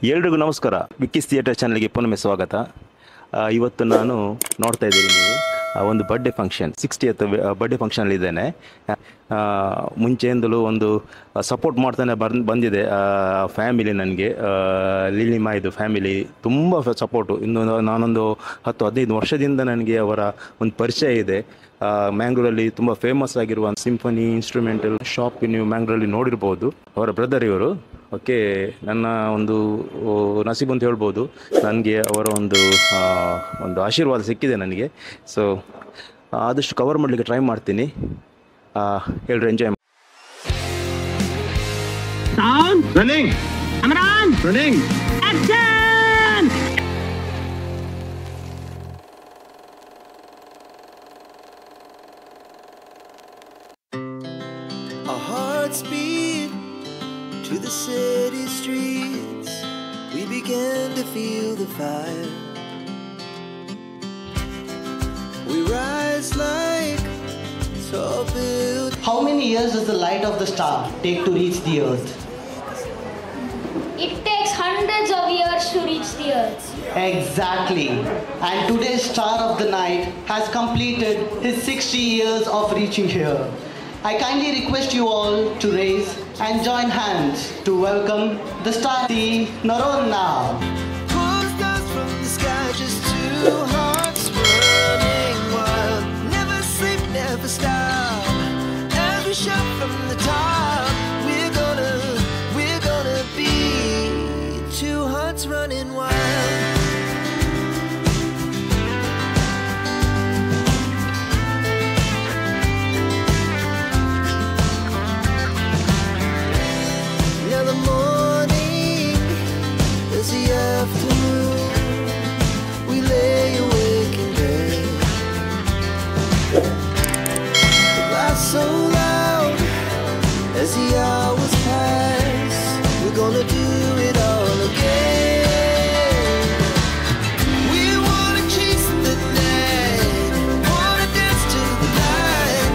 ಎಲ್ರಿಗೂ ನಮಸ್ಕಾರ. ವಿಕ್ಕಿಸ್ ಥಿಯೇಟರ್ ಚಾನಲ್ಗೆ ಪುನಃ ಸ್ವಾಗತ. ಇವತ್ತು ನಾನು ನೋಡ್ತಾ ಇದ್ದೀನಿ ನೀವು ಒಂದು ಬರ್ಡೇ ಫಂಕ್ಷನ್ 60th ಬರ್ಡೇ ಫಂಕ್ಷನಲ್ಲಿದ್ದೇನೆ. ಮುಂಚೆಯಿಂದಲೂ ಒಂದು ಸಪೋರ್ಟ್ ಮಾಡ್ತಾನೆ ಬಂದಿದೆ ಫ್ಯಾಮಿಲಿ. ನನಗೆ ಲಿಲಿಮಾ ಇದು ಫ್ಯಾಮಿಲಿ ತುಂಬ ಸಪೋರ್ಟು. ಇನ್ನು ನಾನೊಂದು 10-15 ವರ್ಷದಿಂದ ನನಗೆ ಅವರ ಒಂದು ಪರಿಚಯ ಇದೆ. ಮ್ಯಾಂಗ್ಳೂರಲ್ಲಿ ತುಂಬ ಫೇಮಸ್ ಆಗಿರುವ ಸಿಂಫನಿ ಇನ್ಸ್ಟ್ರೂಮೆಂಟಲ್ ಶಾಪ್ ನೀವು ಮ್ಯಾಂಗ್ಳೂರಲ್ಲಿ ನೋಡಿರ್ಬೋದು. ಅವರ ಬ್ರದರ್ ಇವರು. ಓಕೆ, ನನ್ನ ಒಂದು ನಸೀಬು ಅಂತ ಹೇಳ್ಬೋದು. ನನಗೆ ಅವರ ಒಂದು ಆಶೀರ್ವಾದ ಸಿಕ್ಕಿದೆ ನನಗೆ. ಸೊ ಆದಷ್ಟು ಕವರ್ ಮಾಡಲಿಕ್ಕೆ ಟ್ರೈ ಮಾಡ್ತೀನಿ. ಎಲ್ಲರೂ ಎಂಜಾಯ್ ಮಾಡಿ. Running Amaron running action. Our hearts beat to the city streets. We began to feel the fire. We rise like tall buildings. How many years does the light of the star take to reach the earth? It takes hundreds of years to reach the earth. Exactly. And today's star of the night has completed his 60 years of reaching here. I kindly request you all to raise and join hands to welcome the star Naronna. Pulls dust from the sky, just two hearts running wild. Never sleep, never stop. As we shout from the top, we're gonna be two hearts running wild. Now the morning is the afternoon. We lay awake in bed. The laughs so loud as the hours pass. We're gonna do it all again. We wanna chase the night, wanna dance to the light.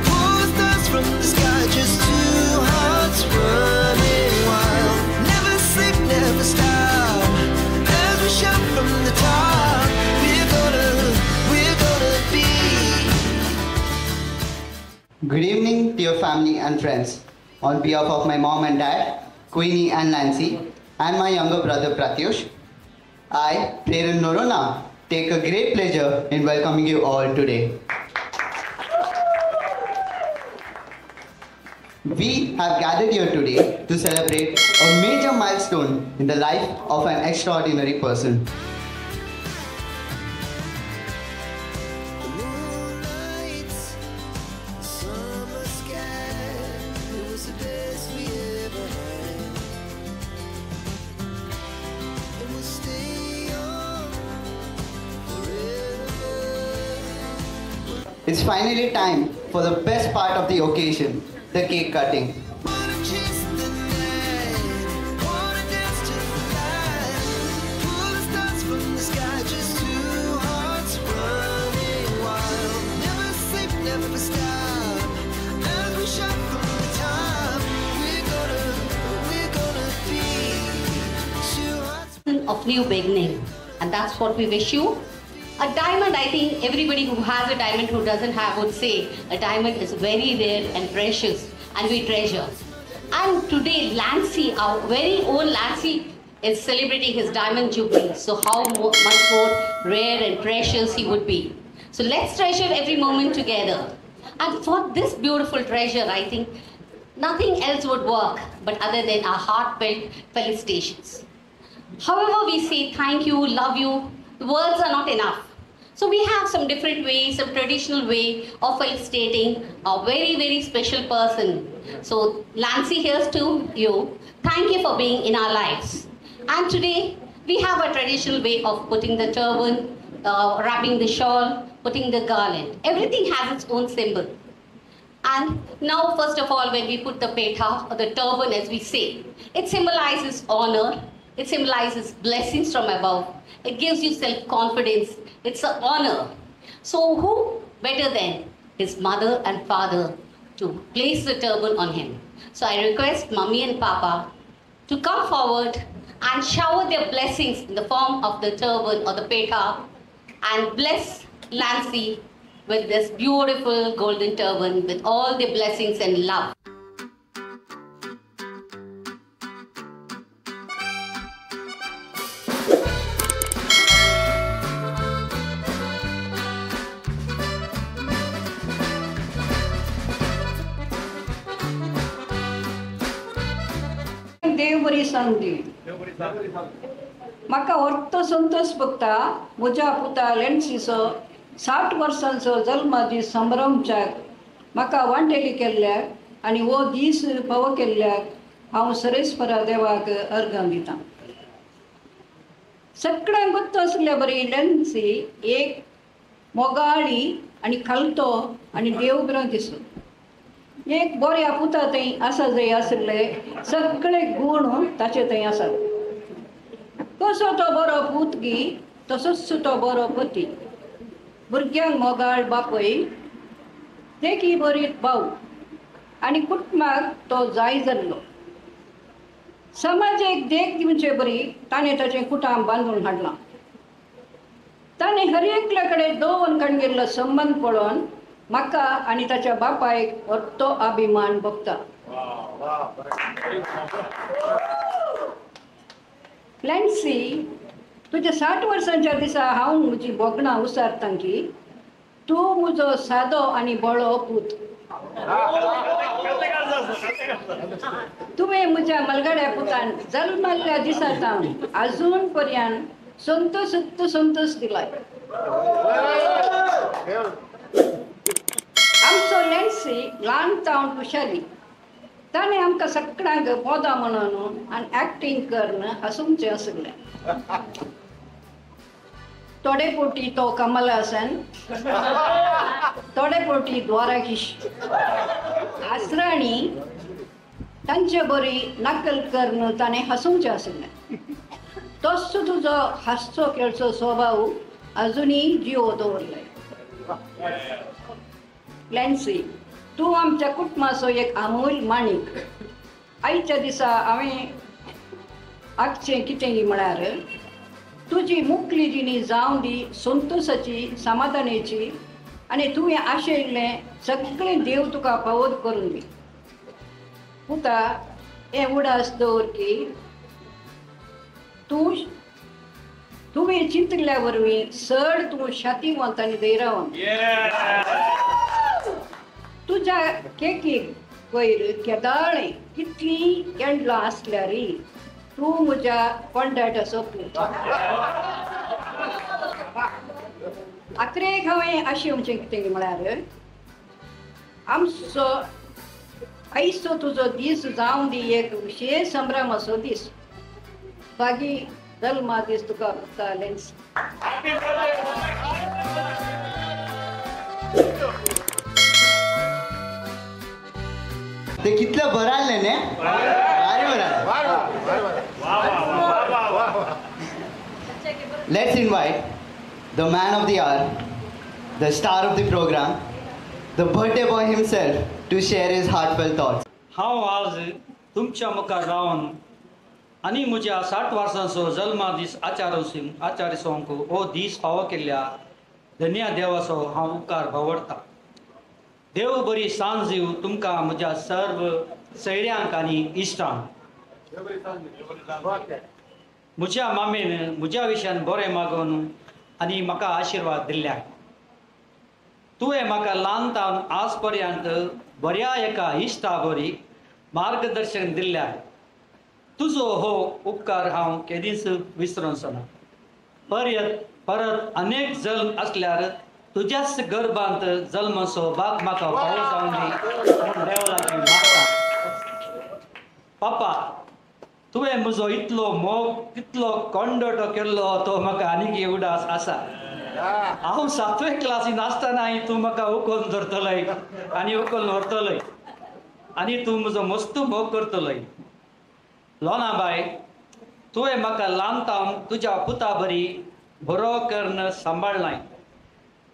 Pulls dust from the sky, just two hearts running wild. Never sleep, never stop. As we shout from the top, we're gonna be. Good evening to your family and friends. On behalf of my mom and dad, Queenie and Nancy, and my younger brother Pratyush, I, Preran Naronna, take a great pleasure in welcoming you all today. We have gathered here today to celebrate a major milestone in the life of an extraordinary person. The moonlights, summer sky, it was the best we ever had. And we'll stay on forever. It's finally time for the best part of the occasion, the cake cutting. Wanna chase the night, wanna dance to the light. Pull the stars from the sky, just two hearts running wild. Never sleep, never stop. As we shout from the top, we're gonna be two hearts. Of new beginning, and that's what we wish you. A diamond, I think everybody who has a diamond, who doesn't have, would say a diamond is very rare and precious, and we treasure. And today Lancy, our very own Lancy, is celebrating his diamond jubilee. So how much more rare and precious he would be. So let's treasure every moment together. And for this beautiful treasure, I think nothing else would work but other than our heartfelt felicitations. However, we say thank you, love you, the words are not enough. So we have some different ways, some traditional way of felicitating a very, very special person. So Lancy, here's to you. Thank you for being in our lives. And today, we have a traditional way of putting the turban, wrapping the shawl, putting the garland. Everything has its own symbol. And now, first of all, when we put the petha, or the turban as we say, it symbolizes honor, it symbolizes blessings from above, it gives you self-confidence, it's an honor. So who better than his mother and father to place the turban on him? So I request Mummy and Papa to come forward and shower their blessings in the form of the turban or the peta and bless Lancy with this beautiful golden turban with all the blessings and love. देव बरी संधी म्हाका व्हरतो संतोष भोगता म्हज्या पुता लेन्सीचो 60 वर्सांचो जल्मदीस संभ्रमच्याक म्हाका वांटेली केल्ल्याक आनी हो दीस फावो केल्ल्याक हांव सरेस्परा देवाक अर्गां दितां. सगळ्यांक गोत्तो आसल्या बरी लेन्सी एक मोगाळी आनी खालतो आनी देवबरो दिसो. एक बऱ्या पुता थंय आसा जंय आसले सगळे गूण ताचे थंय आसात. कसो तो बरो पुतगी तसोच तो बरो पती. भुरग्यांक मोगाळ बापय देखी बरी भाव आनी कुटुंबाक तो जाय जाल्लो. समाजाक देख दिवचे बरी ताणें ताचें कुटाम बांदून हाडलां. ताणें हर एकल्या कडेन दोन कणगेल्लो संबंद पळोवन म्हाका आनी ताच्या बापायक व्हरतो अभिमान भोगता. लेन्सी तुज्या 60 वर्सांच्या दिसा हांव म्हजी बोगणां उसारतां की तूं म्हजो सादो आनी बळो पूत. तुवें म्हज्या मलगड्या पुतान जल्मल्ल्या दिसा सावन आजून पर्यंत संतोष दिलाय. आमचो लेन्सी ल्हान तावन हुशारी ताणें आमकां सगळ्यांक मोदा म्हणून आनी एक्टींग करून हसूंकचें आसलें. थोडे पोटी तो कमल हासन थोडे पोटी द्वारकीश आसराणी तांचे बरी नकल करून ताणें हसूंकचें आसलें. तोच तुजो हास्सो खेळचो स्वभाव अजुनूय जियो दवरले. लेन्सी तूं आमच्या कुटुंबाचो एक अमूल माणिक. आयच्या दिसा हांवें आखचें कितेंय म्हळ्यार तुजी मुखली जिणी जावं दी संतोशाची समाधानाची आनी तुवें आशयल्लें सगळें देव तुका फावो करून दी. पुता हें उडास दवर की तुवें चिंतल्या वरवीं चड तूं शातीवंत आनी धैर्यवंत. तुज्या केकीक वयर केदाळें कितलीं केंडलां आसल्यारय तूं म्हज्या कोंडाट असो पूत. आखरेक हांवें आशेवचें कितें म्हळ्यार आमचो आयचो तुजो दीस जावं दी एक विशेश संभ्रमाचो दीस. बागी जल्मा दीस तुका भोगता लेन्सी. ते कितलं बराले ने भारी बरा. Let's invite the man of the hour, the star of the program, the birthday boy himself to share his heartfelt thoughts. हांव आज तुमच्या मुखार रावन आनी म्हज्या 60 वर्सांचो जल्मादीस आचार्योंक हो दीस फावो केल्ल्या धन्या देवाचो हांव उपकार भावडटां. देव बरी सांज दिवं तुमकां म्हज्या सर्व सयऱ्यांक आनी इश्टांक. म्हज्या मामेन म्हज्या विशयान बरें मागून आनी म्हाका आशिर्वाद दिल्ल्याक. तुवें म्हाका ल्हानतावन आज पर्यंत बऱ्या एका इश्टा बरी मार्गदर्शन दिल्ल्याक तुजो हो उपकार हांव केदींच विसरूंक ना. परत अनेक जल्म आसल्यार तुज्याच गर्भांत जल्माचो भाग म्हाका फावो जावन दी म्हूण देवळाक मागता. पापा तुवें म्हजो इतलो मोग कितलो कोंडोटो केल्लो तो म्हाका आनीक उडास आसा. हांव 7वे क्लासीन आसतनाय तूं म्हाका उखलून धरतलय आनी उखलून व्हरतलय आनी तूं म्हजो मस्त मोग करतलय. लोनाबाय तुवें म्हाका ल्हानतावन तुज्या पुता बरी बरो करून सांबाळलाय.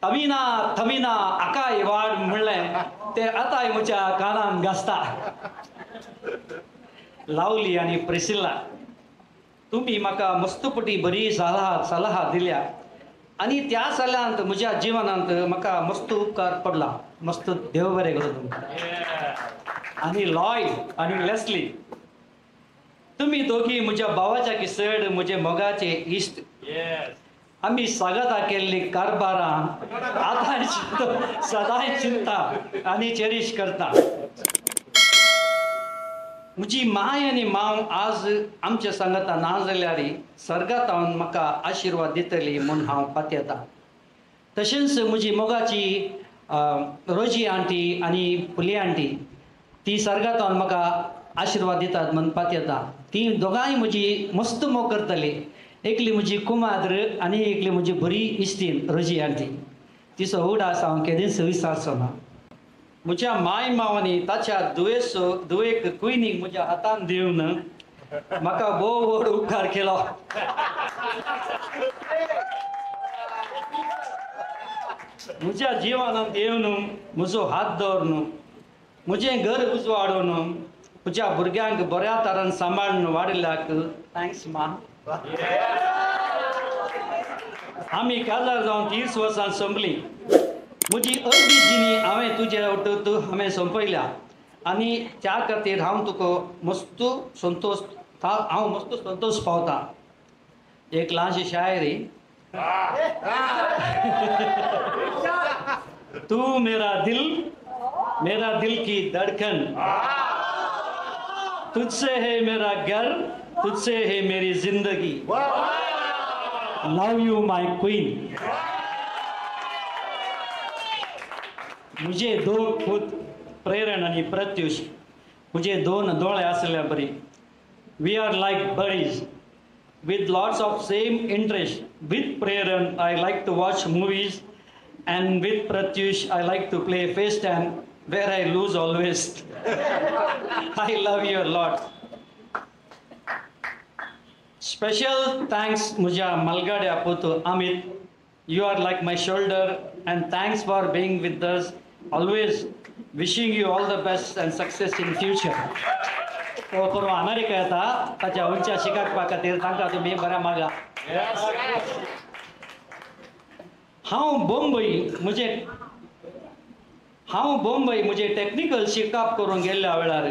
थमिना आकाय वाड म्हणलें तें आतांय म्हज्या कानान घासता. लावली आनी प्रिसिल्ला तुम्ही म्हाका मस्तपटी बरी सलाह दिल्या आणि त्या सल्ल्यांत म्हज्या जिवनांत म्हाका मस्त उपकार पडला. मस्त देव बरें करूं तुमकां. आणि लॉयड आणि लेस्ली, तुम्ही दोघी म्हज्या भावाच्या किसड, म्हजे मोगाचे इश्ट. आमी सांगाता केल्ली कारबारां आतां सदांच चिंता आनी चेरीश करता. म्हजी माय आनी मांव आज आमच्या सांगाता ना जाल्यार सर्गात हांव म्हाका आशिर्वाद दितली म्हूण हांव पातयेता. तशेंच म्हजी मोगाची रोजी आंटी आनी पुली आंटी, ती सर्गात हांव म्हाका आशिर्वाद दितात म्हूण पातयेता. ती दोगांय म्हजी मस्त मोग करतली. एकली म्हजी कुमाद्र आनी एकली म्हजी बरी इश्टीण रोजी आंटी. तिचो उगडास हांव केदींच विसरचो ना. म्हज्या माय मावांनी ताच्या दुयेक कुयनीक म्हज्या हातान दिवन म्हाका भोव व्हड उपकार केलो. म्हज्या जिवनांत येवन म्हजो हात दवरून म्हजें घर उजवाडून म्हज्या भुरग्यांक बऱ्या तरान सांबाळून वाडयल्याक थँक्स मा. आमी काजार जावन 30 वर्सां संपली. म्हजी अर्दी जिणी हांवें तुजे वटत हांवें संपयल्या आनी त्या खातीर हांव तुका मस्त संतोश पावता. एक ल्हानशी शायरी. तू मेरा दिल की धड़कन, तुझसे है मेरा घर, तुझसे है मेरी जिंदगी. Love you my queen. म्हजे दोन पूत प्रेरण आणि प्रत्युष, म्हजे दोन दोळे आसल्या बरी. We are like buddies with lots of same interest. With Preran, I like to watch movies, and with Pratyush, I like to play FaceTime, where I lose always. I love you a lot. Special thanks, Muja Malgadya Putu Amit. You are like my shoulder, and thanks for being with us. Always wishing you all the best and success in future. तो परवा America येता, ताच्या उंच्या शिकाकपा खातीर तांकां तुमी बऱ्या मागा. हांव बॉम्बे म्हजे टेक्निकल शिकाप करून गेल्ल्या वेळार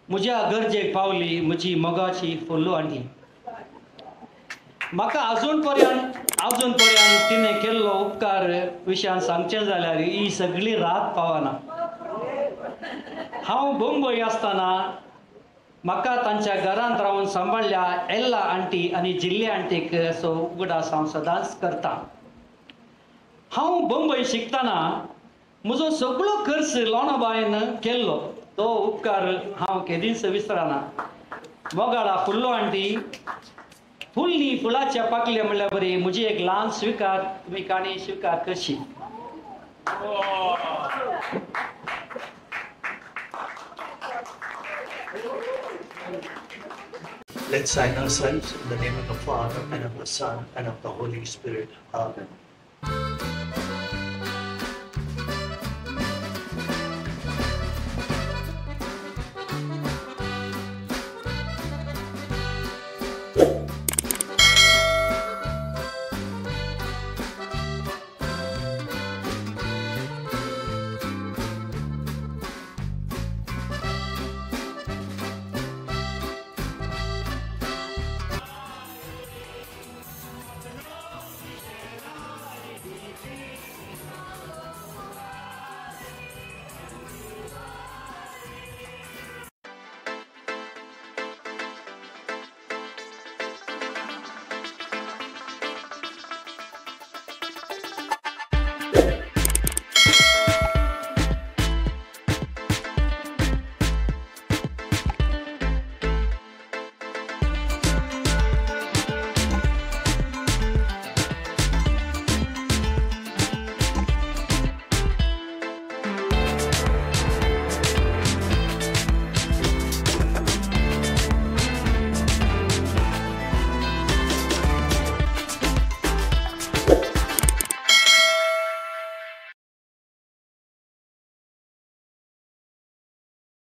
म्हज्या गरजेक पावली म्हजी मोगाची फुल्लू आंटी. म्हाका अजून पर्यंत तिणें केल्लो उपकार विशयान सांगचें जाल्यार ही सगळी रात पावना. हांव बॉम्बे आसतना म्हाका तांच्या घरांत रावन सांबाळल्या एल्ला आंटी आनी जिल्ली आंटीक असो उगडास हांव सदांच करता. हांव बॉम्बे शिकतना म्हजो सगळो खर्च लोणाबायन केल्लो. तो उपकार हांव केदींच विसरना. मोगाडा फुल्लो आंटी, फुल्ली फुलाच्या पाकल्या म्हणल्यार बरी. म्हजी एक ल्हान स्विकार तुमी काणी स्विकार करशी. Let's sign ourselves in the name of the Father, and of the Son, and of the Holy Spirit. Amen.